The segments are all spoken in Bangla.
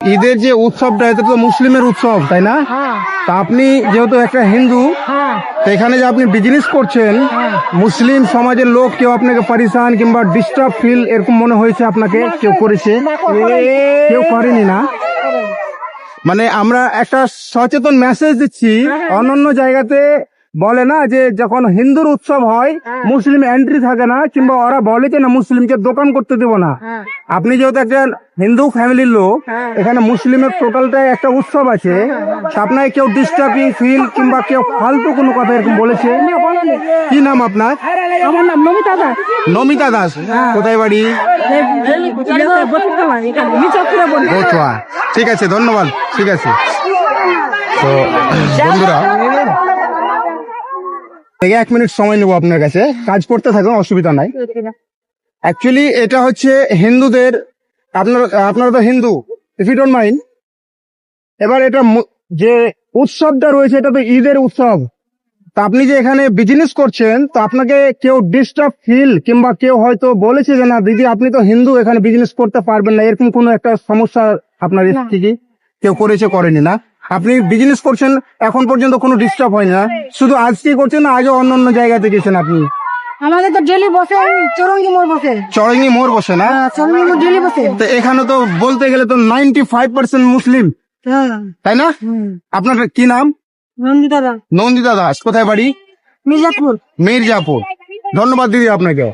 ঈদের যে উৎসবটা এটা তো মুসলিমের উৎসব তাই না? তা আপনি যেহেতু একটা হিন্দু, তো এখানে যে আপনি বিজনেস করছেন, মুসলিম সমাজের লোক কেউ আপনাকে পরিশান কিংবা ডিস্টার্ব ফিল এরকম মনে হয়েছে আপনাকে? কেউ করেছে? কেউ করেনি না? মানে আমরা একটা সচেতন মেসেজ দিচ্ছি। অন্যান্য জায়গাতে বলে না যে যখন হিন্দুর উৎসব হয় মুসলিম এন্ট্রি থাকে না, কিংবা ওরা বলে যে না মুসলিমকে দোকান করতে দেবো না। আপনি যেহেতু একজন হিন্দু ফ্যামিলির লোক, এখানে মুসলিমের টোটালটাই একটা উৎসব আছে, আপনাকে কেউ ডিস্টার্বিং ফিল কিংবা কেউ ফালতু কোনো কথা এরকম বলেছে? কি নাম আপনার? আমার নাম নমিতা দাস। নমিতা দাস, কোথায় বাড়ি? বচুয়া। ঠিক আছে, ধন্যবাদ। ঠিক আছে। তো বন্ধুরা, 1 মিনিট সময় নেবো আপনার কাছে, কাজ করতে থাকুন, অসুবিধা নাই। অ্যাকচুয়ালি এটা হচ্ছে হিন্দুদের, আপনারা তো Hindu, if you don't mind. এবার এটা যে উৎসবটা রয়েছে এটা তো ঈদের উৎসব। তা আপনি যে এখানে বিজনেস করছেন, তো আপনাকে কেউ ডিস্টার্ব ফিল কিংবা কেউ হয়তো বলেছে যে না দিদি আপনি তো হিন্দু, এখানে বিজনেস করতে পারবেন না, এরকম কোনো একটা সমস্যা আপনার এসেছে কি? কেউ করেছে? করেনি না? আপনি বিজনেস করছেন, এখন পর্যন্ত কোনো ডিস্টার্ব হয় না? শুধু আজকে করছেন না আজও অন্য জায়গাতে গেছেন আপনি? আমাদের তো ডেলি বসে চৌরঙ্গি মোড় বসে। চৌরঙ্গি মোড় বসে না? চৌরঙ্গি মোড় ডেলি বসে। তো এখানে তো বলতে গেলে তো 95% মুসলিম, তাই না? আপনার কি নাম? নন্দিতা দাস। নন্দিতা দাস, কোথায় বাড়ি? মির্জাপুর। মির্জাপুর। ধন্যবাদ দিদি আপনাকে।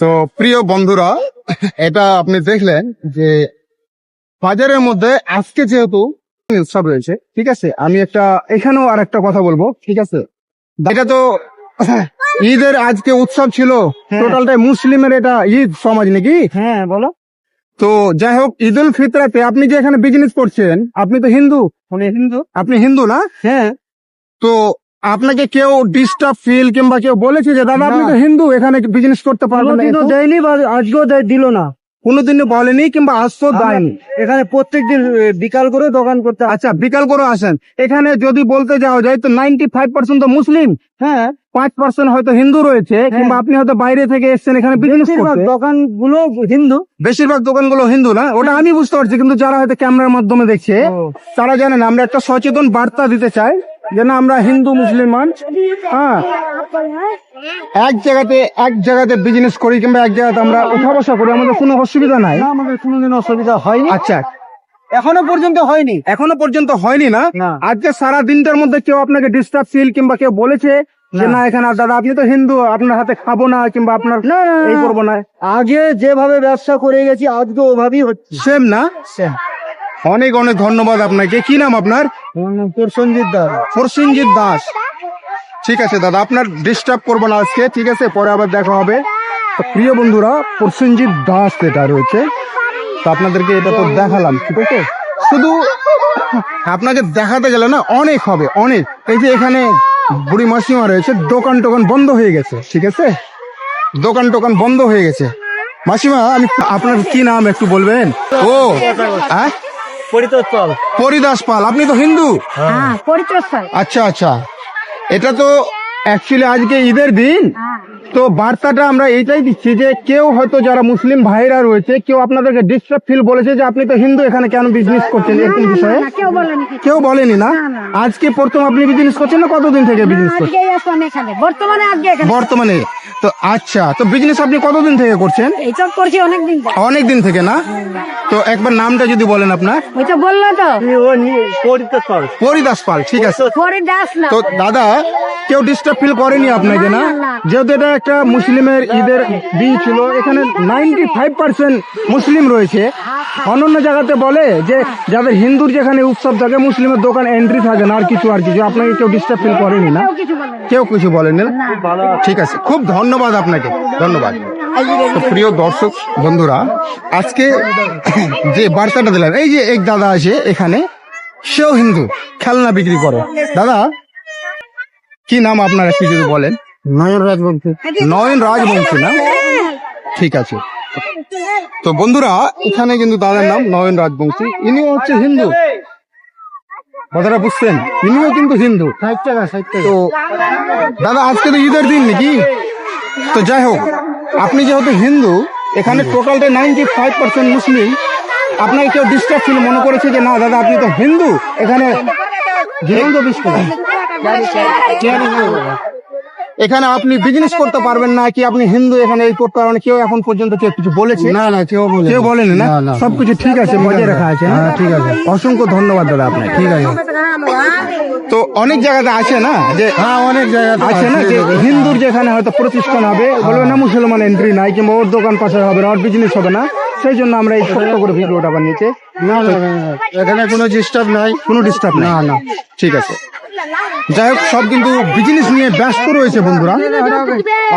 তো প্রিয় বন্ধুরা, এটা আপনি দেখলেন যে বাজারের মধ্যে আজকে যেহেতু উৎসব রয়েছে, ঠিক আছে, আমি এখানেও আর একটা কথা বলবো, ঠিক আছে? এটা তো ঈদের আজকে উৎসব ছিল, টোটালটাই মুসলিমের এটা ঈদ সমাজ নাকি? হ্যাঁ বলো। তো যাই হোক, ঈদ উল ফিতরাতে আপনি যে এখানে বিজনেস করছেন, আপনি তো হিন্দু। হিন্দু। আপনি হিন্দু না? হ্যাঁ। তো আপনাকে কেউ ডিস্টার্ব ফিল কিংবা কেউ বলেছে যে দাদা আপনি তো হিন্দু, এখানে বিজনেস করতে পারবেন না? দেয়নি বা আজকেও দিল না। কোনোদিনও বলেনি কিংবা আসতো দেয়নি? এখানে প্রত্যেকদিন বিকাল করে দোকান করতে। আচ্ছা, বিকাল করে আসেন। এখানে যদি বলতে যাওয়া যায় তো 95% তো মুসলিম, হ্যাঁ 5% হয়তো হিন্দু রয়েছে, কিংবা আপনি হয়তো বাইরে থেকে এসেছেন এখানে বিজনেস করতে। দোকানগুলো হিন্দু, বেশিরভাগ দোকানগুলো হিন্দু না? ওটা আমি বুঝতে পারছি, কিন্তু যারা হয়তো ক্যামেরার মাধ্যমে দেখছে তারা জানেন। আমরা একটা সচেতন বার্তা দিতে চাই যে না আমরা হিন্দু মুসলমান, হ্যাঁ, এক জায়গাতে বিজনেস করি কিংবা এক জায়গাতে আমরা উঠা বসা করি, আমাদের কোনো অসুবিধা নাই। আমাদের কোনোদিন অসুবিধা হয়নি। আচ্ছা, এখনো পর্যন্ত হয়নি। এখনো পর্যন্ত হয়নি না? আজকে সারা দিনটার মধ্যে কেউ আপনাকে ডিস্টার্ব ফিল কিংবা কেউ বলেছে যে না এখানে দাদা আপনি তো হিন্দু, আপনার হাতে খাবো না কিংবা আপনার এই করবো না? আগে যেভাবে ব্যবসা করে গেছি আজকে ওভাবেই হচ্ছে। সেম না? অনেক অনেক ধন্যবাদ আপনাকে। কি নাম আপনার? প্রসেনজিৎ দাস। প্রসেনজিৎ দাস। ঠিক আছে দাদা, আপনার ডিস্টার্ব করবো না আজকে, ঠিক আছে, পরে আবার দেখা হবে। তো প্রিয় বন্ধুরা, প্রসেনজিৎ দাস এটা রয়েছে, তো আপনাদেরকে এটা তো দেখালাম, ঠিক আছে? শুধু আপনাকে দেখাতে গেলে না অনেক হবে, অনেক। এই যে এখানে বুড়ি মাসিমা রয়েছে, দোকান টোকান বন্ধ হয়ে গেছে, ঠিক আছে, দোকান টোকান বন্ধ হয়ে গেছে। মাসিমা, আপনার কি নাম একটু বলবেন? ও হ্যাঁ, পরিদাস পাল। আপনি তো হিন্দু? আচ্ছা আচ্ছা। এটা তো অ্যাকচুয়ালি আজকে ঈদের দিন, তো বার্তাটা আমরা এইটাই দিচ্ছি যে কেউ হয়তো যারা মুসলিম ভাইরা রয়েছে কেউ আপনাদেরকে ডিস্টার্ব ফিল বলেছে যে আপনি তো হিন্দু, এখানে কেন বিজনেস করছেন, এরকম বিষয়ে কেউ বলেনি না? আজকে প্রথম আপনি বিজনেস করছেন না কতদিন থেকে বিজনেস করছেন? বর্তমানে। তো আচ্ছা, তো বিজনেস আপনি কতদিন থেকে করছেন? অনেক দিন থেকে না? তো একবার নামটা যদি বলেন আপনার। পরিদাস পাল, ঠিক আছে। তো দাদা কেউ ডিস্টার্ব ফিল করেনি আপনাকে না? যেহেতু এটা একটা মুসলিমের ঈদের দিন ছিল, এখানে 95% মুসলিম রয়েছে। অন্যান্য জায়গাতে বলে যে যাদের হিন্দুর যেখানে উৎসব থাকে মুসলিমের দোকান এন্ট্রি থাকে না, আর কিছু আপনাকে কেউ ডিস্টার্ব ফিল করেনি না? কেউ কিছু বলেনি? ঠিক আছে, খুব ধন্যবাদ আপনাকে, ধন্যবাদ। তো প্রিয় দর্শক বন্ধুরা, আজকে যে বার্তাটা দিলাম, এই যে এক দাদা আছে এখানে, সেও হিন্দু, খেলনা বিক্রি করে। দাদা কি নাম আপনার একটু যদি বলেন? নয়ন রাজবংশী। নয়ন রাজবংশী না? ঠিক আছে। তো বন্ধুরা, এখানে কিন্তু দাদার নাম নয়ন রাজবংশী, ইনিও হচ্ছে হিন্দু, কথাটা বুঝছেন? ইনিও কিন্তু হিন্দু। তো দাদা আজকে তো ঈদের দিন নাকি? তো যাই হোক, আপনি যেহেতু হিন্দু, এখানে টোটালটা 95% মুসলিম, আপনাকে কেউ ডিস্টার্ব ফিল মনে করেছে যে না দাদা আপনি তো হিন্দু এখানে জীবন্ত বিস্কুট এখানে আপনি বিজনেস করতে পারবেন না কি আপনি হিন্দু এখানে এই করতে পারবেন কেউ এখন পর্যন্ত কেউ কিছু বলেছে না না কেউ বলে কেউ বলেনি না না। সবকিছু ঠিক আছে বজায় রাখা আছে না? হ্যাঁ, ঠিক আছে। অসংখ্য ধন্যবাদ দাদা আপনাকে ঠিক আছে তো অনেক জায়গাতে আছে না যে হ্যাঁ অনেক জায়গায় আছে না যে হিন্দুর যেখানে হয়তো প্রতিষ্ঠান হবে বলবে না মুসলমান এন্ট্রি নাই কিংবা ওর দোকান পাশে হবে না ওর বিজনেস হবে না সেই জন্য আমরা এই ছোট্ট করে ভিডিওটা বানিয়েছি না না না, না, এখানে কোনো ডিস্টার্ব নাই কোনো ডিস্টার্ব না না না ঠিক আছে যাই হোক সব কিন্তু বিজনেস নিয়ে ব্যস্ত রয়েছে বন্ধুরা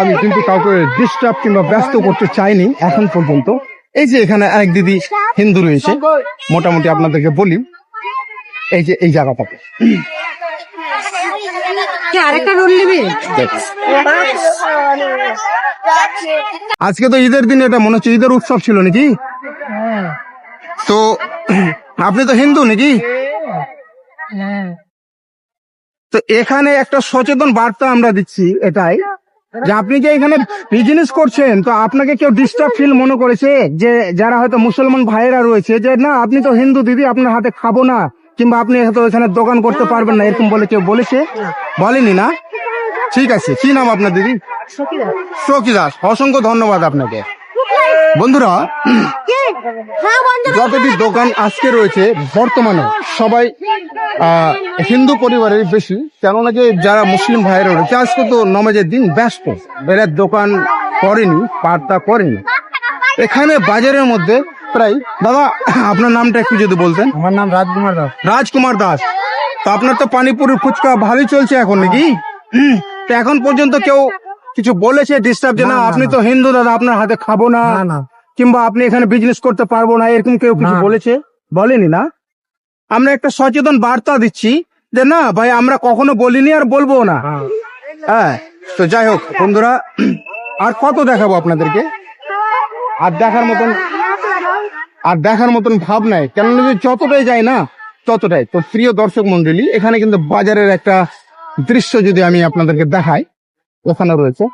আমি কিন্তু কাউকে ডিস্টার্ব কিংবা ব্যস্ত করতে চাইনি এখন পর্যন্ত এই যে এখানে এক দিদি হিন্দু রয়েছে মোটামুটি আপনাদেরকে বলি এই যে এই জায়গাটাতে আরেকটা রোল নিবি আজকে তো ঈদের দিন এটা মনে হচ্ছে ঈদের উৎসব ছিল নাকি তো আপনি তো হিন্দু নাকি তো এখানে একটা সচেতন বার্তা আমরা দিচ্ছি এটাই যে আপনি যে এখানে বিজনেস করছেন তো আপনাকে কেউ ডিস্টার্ব ফিল মনে করেছে যে যারা হয়তো মুসলমান ভাইয়েরা রয়েছে যে না আপনি তো হিন্দু দিদি আপনার হাতে খাবো না কিংবা আপনি হয়তো এখানে দোকান করতে পারবেন না এরকম বলে কেউ বলেছে বলেনি না ঠিক আছে কি নাম আপনার দিদি সখী দাস অসংখ্য ধন্যবাদ আপনাকে বন্ধুরা যতটি দোকান আজকে রয়েছে বর্তমানে সবাই হিন্দু পরিবারের বেশি কেননা যে যারা মুসলিম ভাইয়েরা রয়েছে আজকে তো নমাজের দিন ব্যস্ত এরা দোকান করেনি পার্তা করেনি এখানে বাজারের মধ্যে প্রায় দাদা আপনার নামটা একটু যদি বলতেন আমার নাম রাজকুমার দাস রাজকুমার দাস তো আপনার তো পানিপুরি ফুচকা ভালোই চলছে এখন নাকি তো এখন পর্যন্ত কেউ কিছু বলেছে ডিস্টার্ব যে না না, না, আপনি না। তো হিন্দু দাদা আপনার হাতে খাবো না না না কিংবা আপনি এখানে বিজনেস করতে পারবো না এরকম কেউ কিছু না। বলেছে বলেনি না আমরা একটা সচেতন বার্তা দিচ্ছি যে না ভাই আমরা কখনো বলিনি আর বলবো না হ্যাঁ তো যাই হোক বন্ধুরা আর কত দেখাবো আপনাদেরকে আর দেখার মতন ভাব নাই কেননা যে যতটাই যায় না ততটাই তো প্রিয় দর্শক মন্ডলী এখানে কিন্তু বাজারের একটা দৃশ্য যদি আমি আপনাদেরকে দেখাই ওখানে রয়েছে